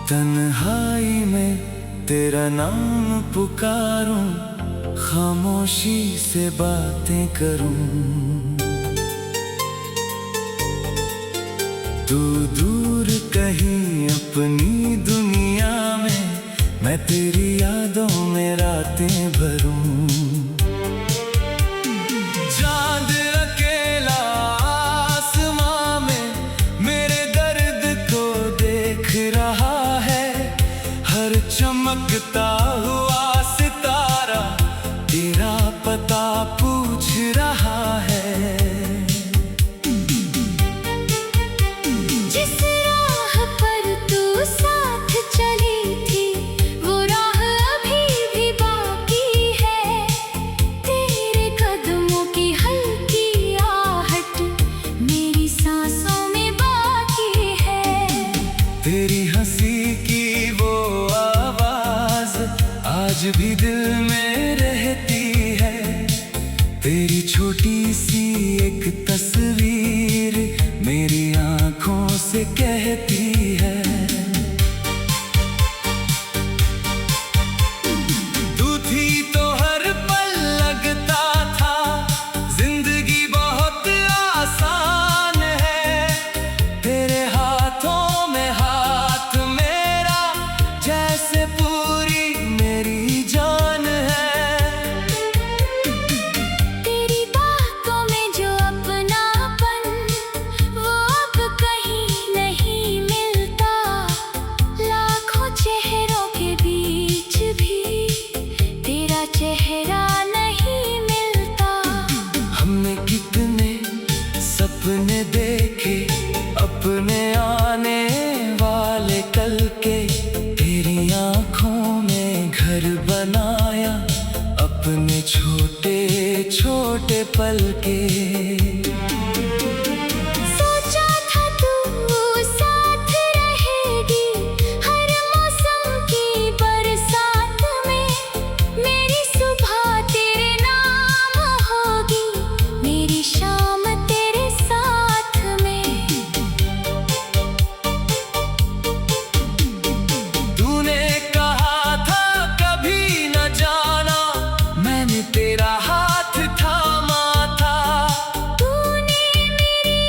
तन्हाई में तेरा नाम पुकारूं, खामोशी से बातें करूं। तू दूर कहीं अपनी दुनिया में, मैं तेरी यादों में रातें भरूं। चांद अकेला आसमां में मेरे दर्द को देख रहा है, हर चमकता हुआ सितारा तेरा पता पूछ रहा है। जिस राह पर तू साथ चली थी, वो राह अभी भी बाकी है। तेरे कदमों की हल्की आहट मेरी सांसों में बाकी है। तेरी हंसी की वो आवाज आज भी दिल में रहती है। तेरी छोटी सी एक तस्वीर मेरी आंखों से कहती है, तू थी तो हर पल लगता था जिंदगी बहुत आसान है। तेरे हाथों में हाथ मेरा जैसे पूरी मेरी जान है। तेरी बातों में जो अपनापन, वो अब कहीं नहीं मिलता। लाखों चेहरों के बीच भी तेरा चेहरा नहीं मिलता। हमने कितने सपने देखे अपने आने वाले कल के, तेरी आंखों में घर बनाया अपने छोटे छोटे पल के। सोचा था तू साथ रहेगी हर मौसम की बरसात में। मेरी सुबह तेरे नाम होगी, मेरी शाम तेरे साथ में। तूने कहा था कभी न जाना, मैंने तेरा हाथ थामा था। तूने मेरी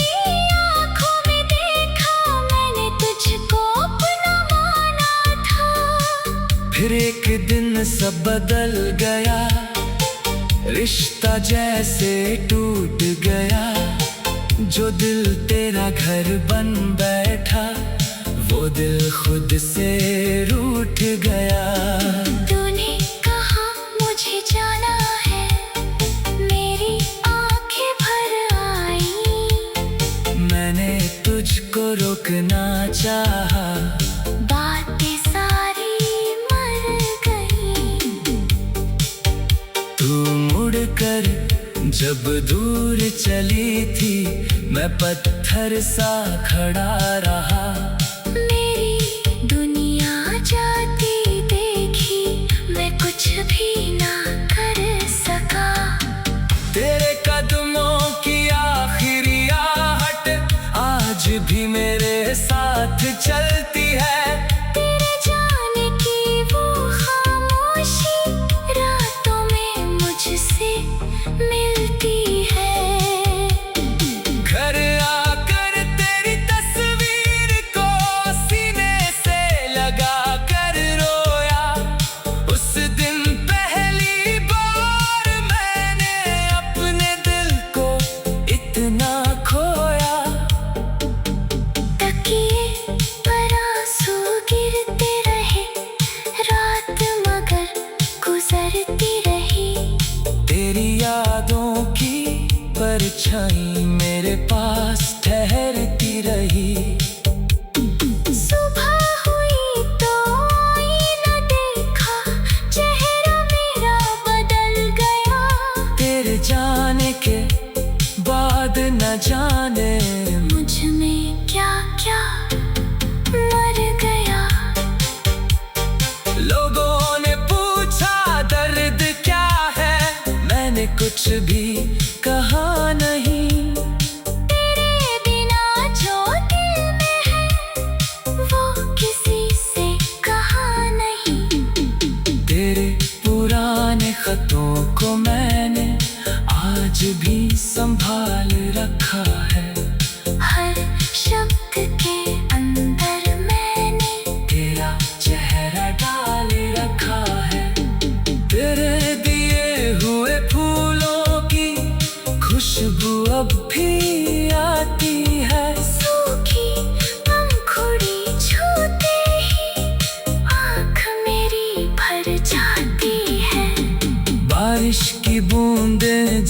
आँखों में देखा, मैंने तुझको अपना माना था। फिर एक दिन सब बदल गया, रिश्ता जैसे टूट गया। जो दिल तेरा घर बन बैठा, वो दिल खुद से रूठ गया। तूने कहा मुझे जाना है, मेरी आंखें भर आई। मैंने तुझको रोकना चाहा, बातें सारी मर गई। तू मुड़कर जब दूर चली थी, मैं पत्थर सा खड़ा रहा। मेरी दुनिया जाती देखी, मैं कुछ भी ना कर सका। तेरे कदमों की आखिरी आहट आज भी मेरे साथ चलती है। तेरे जाने की वो खामोशी रातों में मुझसे मिलती है। घर आकर तेरी तस्वीर को सीने से लगा कर रोया। उस दिन पहली बार मैंने अपने दिल को इतना खोया। तकिए पर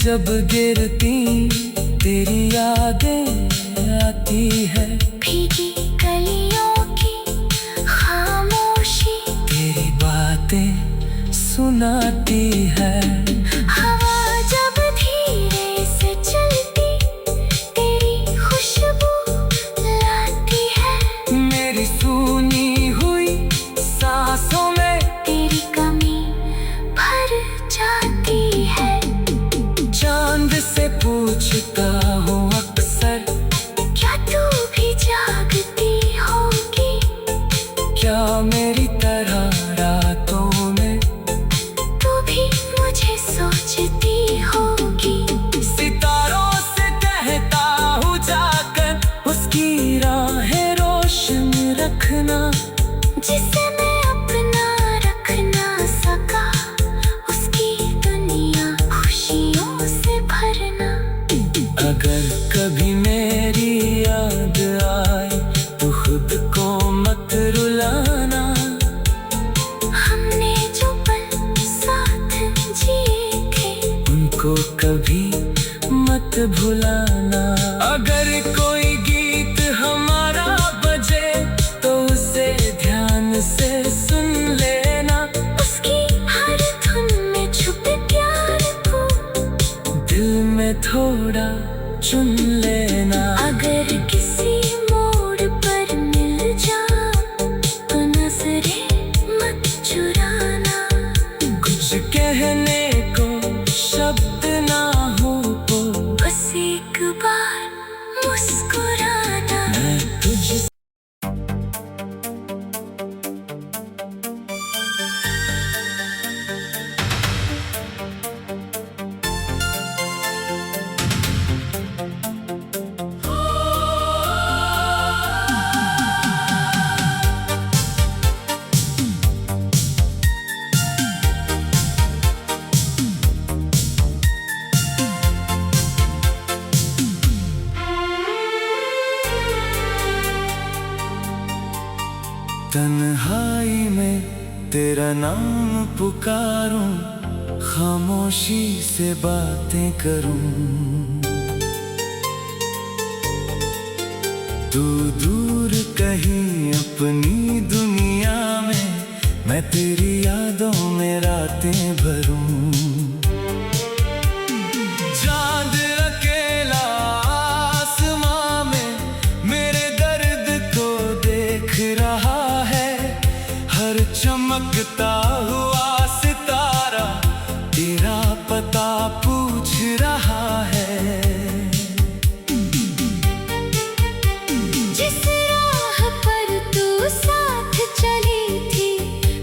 जब गिरती तेरी यादें आती है, भीगी गलियों की खामोशी तेरी बातें सुनाती है। हवा जब धीरे से चलती तेरी खुशबू लाती है। मेरी सुनी हुई सांसों में तेरी कमी भर जाती है। चांद से पूछता हूँ अक्सर, क्या तू भी जागती होगी? क्या मेरी तरह रातों में तू भी मुझे सोचती होगी? सितारों से कहता हूँ जाकर, उसकी राहें रोशन रखना। जिसे मैं अपना रख ना सका, उसकी दुनिया खुशियों से भरना। अगर कभी मेरी याद आए तो खुद को मत रुलाना। हमने जो पल साथ जिए थे उनको कभी मत भुलाना। अगर कोई गीत हमारा बजे तो उसे ध्यान से सुन लेना। उसकी हर धुन में छुपे प्यार को दिल में थोड़ा चुन लेना। अगर किसी मोड़ पर मिल जाओ तो नजरें मत चुराना। कुछ कहने को शब्द ना हो तो बस एक बार मुस्कुराना। मैं तुझसे तन्हाई में तेरा नाम पुकारूं, खामोशी से बातें करूं। तू दूर कहीं अपनी दुनिया में, मैं तेरी यादों में रातें भरूं। चांद अकेला आसमां में मेरे दर्द को देख रहा है। हर चमकता हुआ सितारा तेरा पता पूछ रहा है। जिस राह पर तू साथ चली थी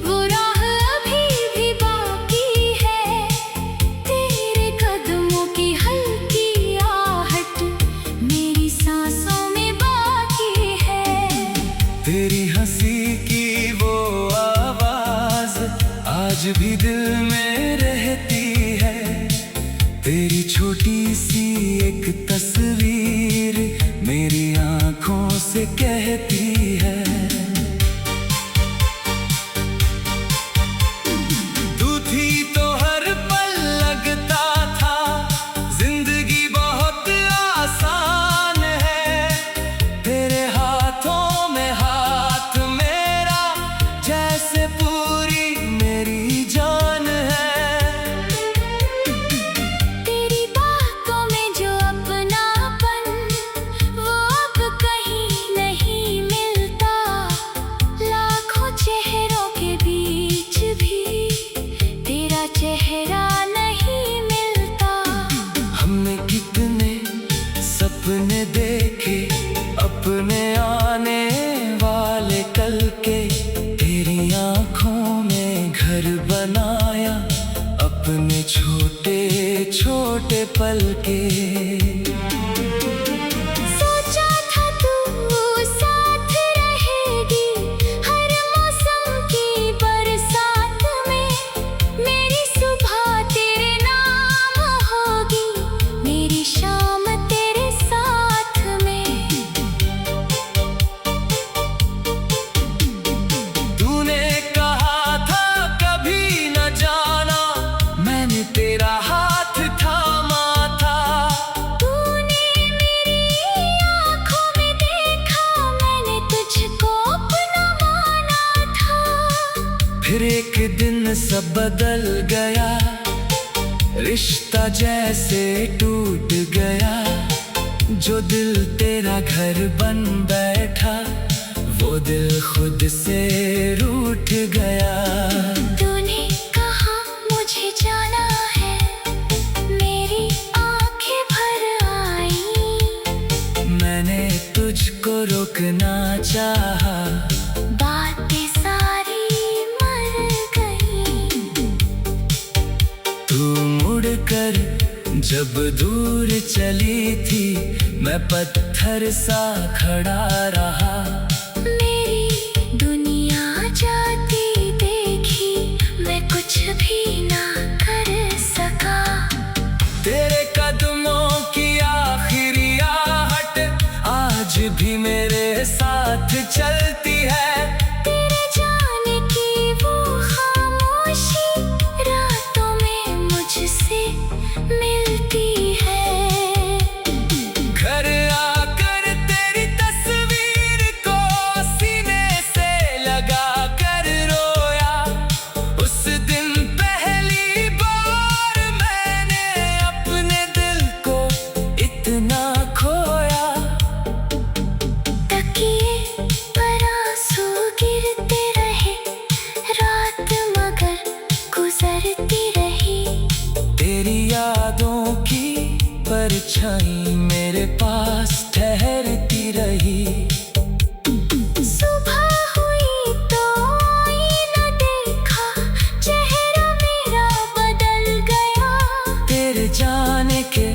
वो राह अभी भी बाकी है। तेरे कदमों की हल्की आहट मेरी सांसों में बाकी है। तेरी हंसी की वो आवाज आज भी दिल में रहती है। तेरी छोटी सी एक तस्वीर मेरी आंखों से कहती है। तू थी तो हर पल लगता था जिंदगी बहुत आसान है। तेरे हाथों में हाथ मेरा जैसे पूरी मेरी जान एक दिन सब बदल गया, रिश्ता जैसे टूट गया। जो दिल तेरा घर बन बैठा, वो दिल खुद से रूठ गया। तूने कहा मुझे जाना है, मेरी आंखें भर आई। मैंने तुझको रोकना चाहा, बातें सारी मर गई। तू मुड़कर जब दूर चली थी, मैं पत्थर सा खड़ा रहा। मेरी दुनिया जाती देखी, मैं कुछ भी ना कर सका। तेरे कदमों की आखिरी आहट आज भी मेरे साथ चलती है। तेरे जाने की वो खामोशी रातों में मुझसे मिलती है। घर आकर तेरी तस्वीर को सीने से लगा कर रोया। उस दिन पहली बार मैंने अपने दिल को इतना खोया। तकिए पर आंसू गिरते रहे, रात मगर गुजरती रही। तेरी यादों की परछाई मेरे पास ठहरती रही। सुबह हुई तो आईना देखा, चेहरा मेरा बदल गया। तेरे जाने के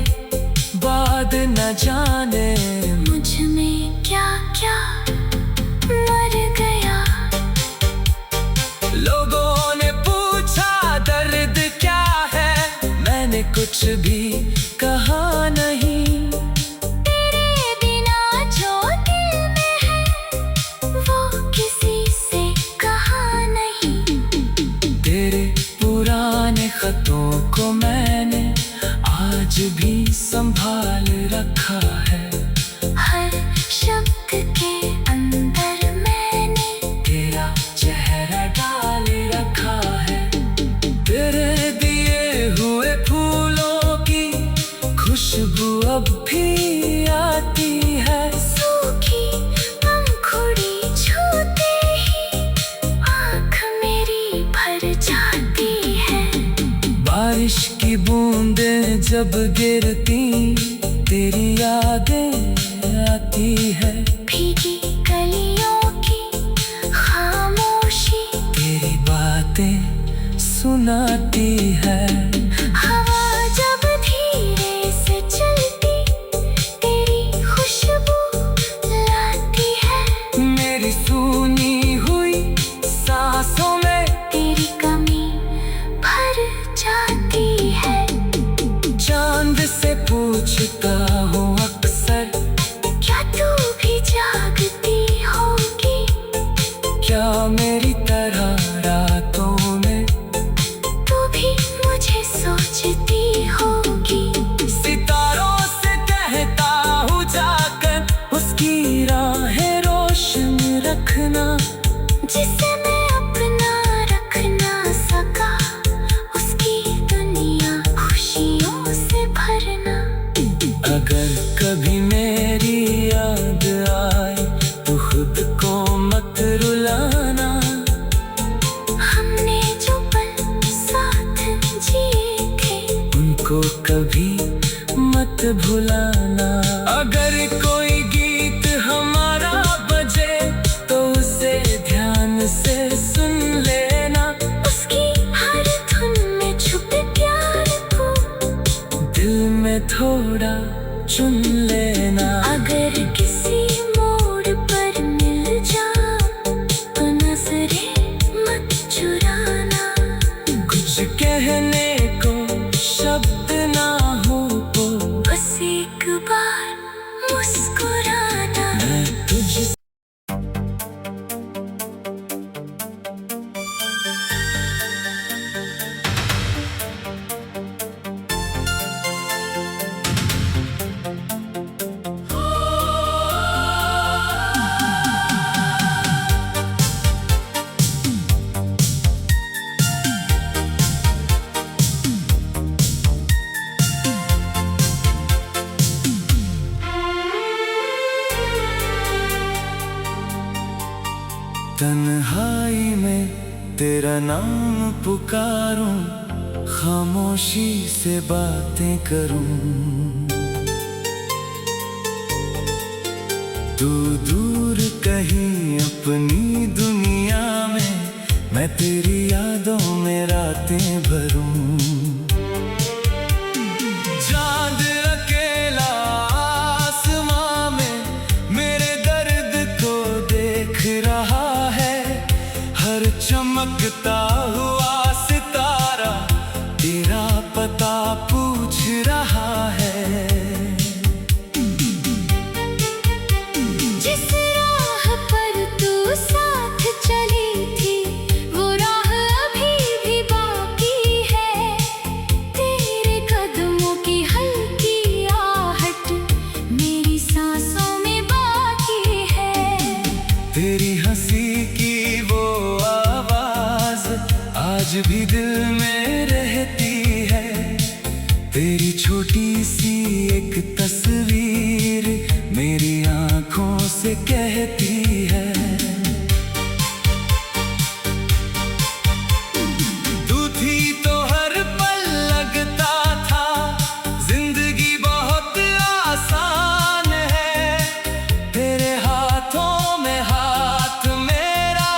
बाद न जाने मुझ में क्या क्या मर गया। लोगों ने पूछा दर्द क्या है, मैंने कुछ भी कहा नहीं। तेरे बिना जो दिल में है, वो किसी से कहा नहीं। तेरे पुराने खतों को मैंने आज भी संभाल रखा है। हर शब्द के अंदर मैंने तेरा चेहरा डाल रखा है। तेरे दिए हुए फूलों की खुशबू अब भी आती है। सूखी पंखुड़ी छूते ही आँख मेरी भर जाती है। बारिश की बूंदें जब गिरती, तेरी यादें आती है। भीगी गलियों की खामोशी तेरी बातें सुनाती है। हवा जब धीरे से चलती, तेरी खुशबू लाती है। मेरी सूनी हुई सांसों में तेरी कमी भर जाती है। चांद से पूछता हूँ अक्सर, क्या तू भी जागती होगी? क्या मेरी तरह रातों में तू भी मुझे सोचती होगी? सितारों से कहता हूँ जाकर, उसकी राहें रोशन रखना। जिसे मैं अपना रख ना सका, उसकी दुनिया खुशियों से भरना। अगर कभी मेरी याद आए तो खुद को मत रुलाना। हमने जो पल साथ जिए थे, उनको कभी मत भुलाना। अगर कोई गीत हमारा बजे तो उसे ध्यान से सुन लेना। उसकी हर धुन में छुपे प्यार को दिल में थोड़ा चुन लेना। अगर किसी मोड़ पर मिल जाओ तो नजरें मत चुराना। कुछ कहने को शब्द ना हो तो बस एक बार तन्हाई में तेरा नाम पुकारूं, खामोशी से बातें करूं। तू दूर कहीं अपनी दुनिया में, मैं तेरी यादों में रातें भरूं। चांद अकेला आसमां में मेरे दर्द को देख रहा है, हर चमकता हुआ सितारा तेरा पता पूछ रहा है। जिस राह पर तू साथ चली थी, वो राह अभी भी बाकी है। तेरे कदमों की हल्की आहट मेरी सांसों में बाकी है। तेरी हंसी की वो आवाज आज भी दिल में रहती है। तेरी छोटी सी एक तस्वीर मेरी आंखों से कहती है, तू थी तो हर पल लगता था जिंदगी बहुत आसान है। तेरे हाथों में हाथ मेरा,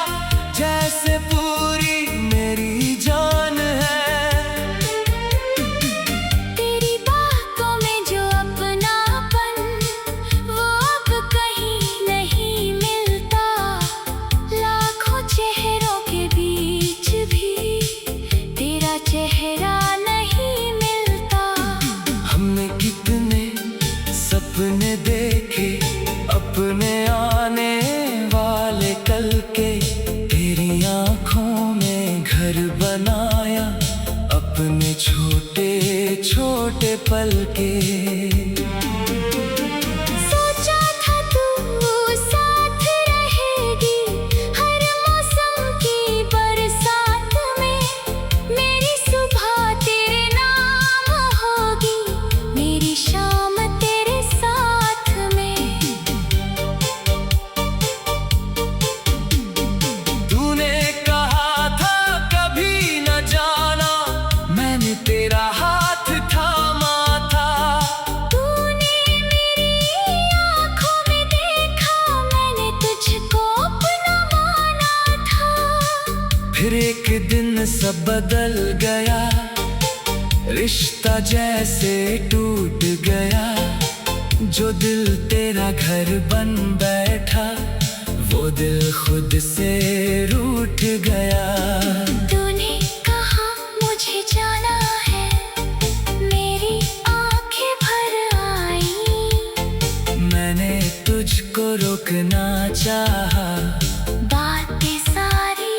जैसे पूरी मेरी जान है। तेरी बातों में जो अपनापन, वो अब कहीं नहीं मिलता। लाखों चेहरों के बीच भी तेरा चेहरा नहीं मिलता। हमने कितने सपने देखे अपने आने वाले कल के, तेरी आंखों में घर बनाया अपने छोटे छोटे पल के। सोचा था तू साथ रहेगी हर मौसम की बरसात में। मेरी सुबह तेरे नाम होगी, मेरी शाम तेरे साथ में। तूने कहा था कभी न जाना, मैंने तेरा हाथ थामा था। तूने मेरी आँखों में देखा, मैंने तुझको अपना माना था। फिर एक दिन सब बदल गया, रिश्ता जैसे टूट गया। जो दिल तेरा घर बन बैठा, वो दिल खुद से रूठ गया। तूने कहा मुझे जाना है, मेरी आँखें भर आई। मैंने तुझको रोकना चाहा, बातें सारी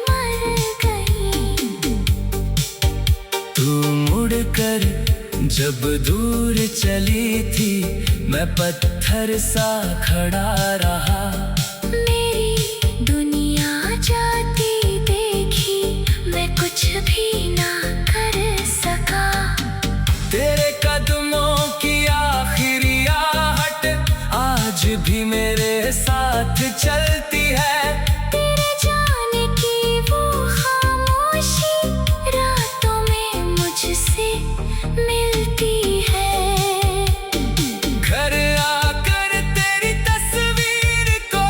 मर गई। तू मुड़कर जब दूर चली थी, मैं पत्थर सा खड़ा रहा। मेरी दुनिया जाती देखी, मैं कुछ भी ना कर सका। तेरे कदमों की आखिरी आहट आज भी मेरे साथ चलती है। तेरे जाने की वो खामोशी रातों में मुझसे मिलती है। घर आकर तेरी तस्वीर को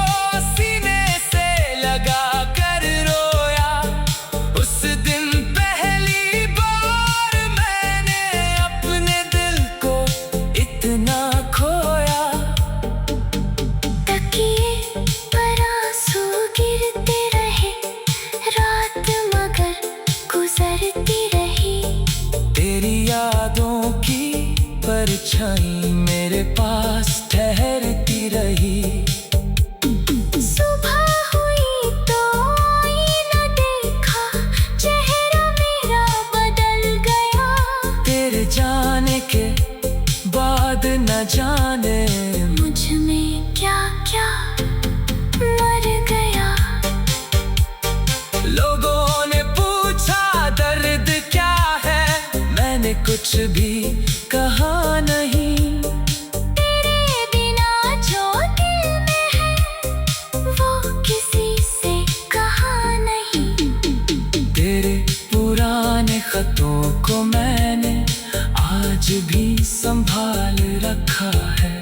संभाल रखा है।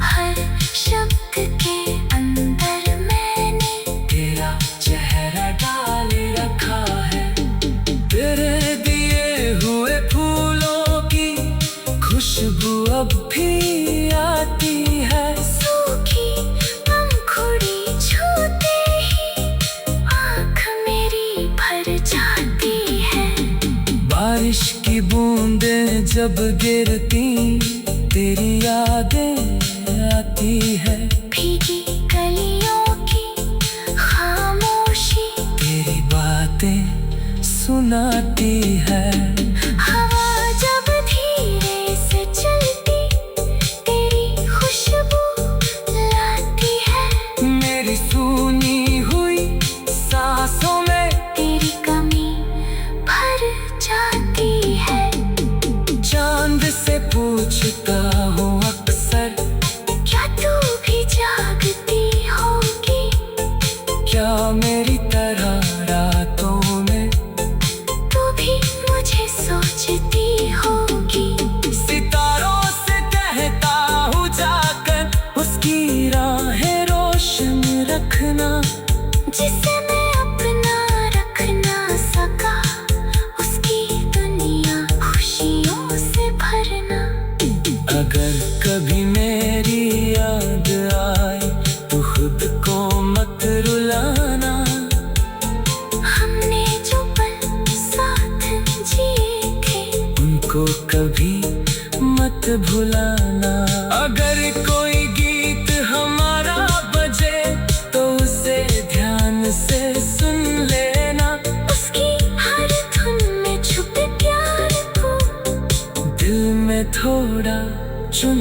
हर शब्द के अंदर मैंने तेरा चेहरा डाल रखा है। तेरे दिए हुए फूलों की खुशबू अब भी आती है। सूखी पंखुड़ी छूते ही आँख मेरी भर जाती है। बारिश की बूंदें जब गिरती तेरी यादें आती है। भीगी गलियों की खामोशी तेरी बातें सुनाती है। हवा जब धीरे से चलती तेरी खुशबू लाती है। मेरी सूनी हुई सांसों में तेरी कमी भर जाती है। चांद से पूछता हूँ अक्सर, क्या तू भी जागती होगी? क्या मेरी तरह रातों में तू भी मुझे सोचती होगी? सितारों से कहता हूँ जाकर, उसकी राहें रोशन रखना। जिसे मैं अपना रख ना सका उसकी दुनिया खुशियों से भरना। अगर कभी मेरी याद आए तो खुद को मत रुलाना। हमने जो पल साथ जिए थे उनको कभी मत भुलाना। अगर कोई गीत हमारा बजे तो उसे ध्यान से सुन लेना। उसकी हर धुन में छुपे प्यार को दिल में थोड़ा चुन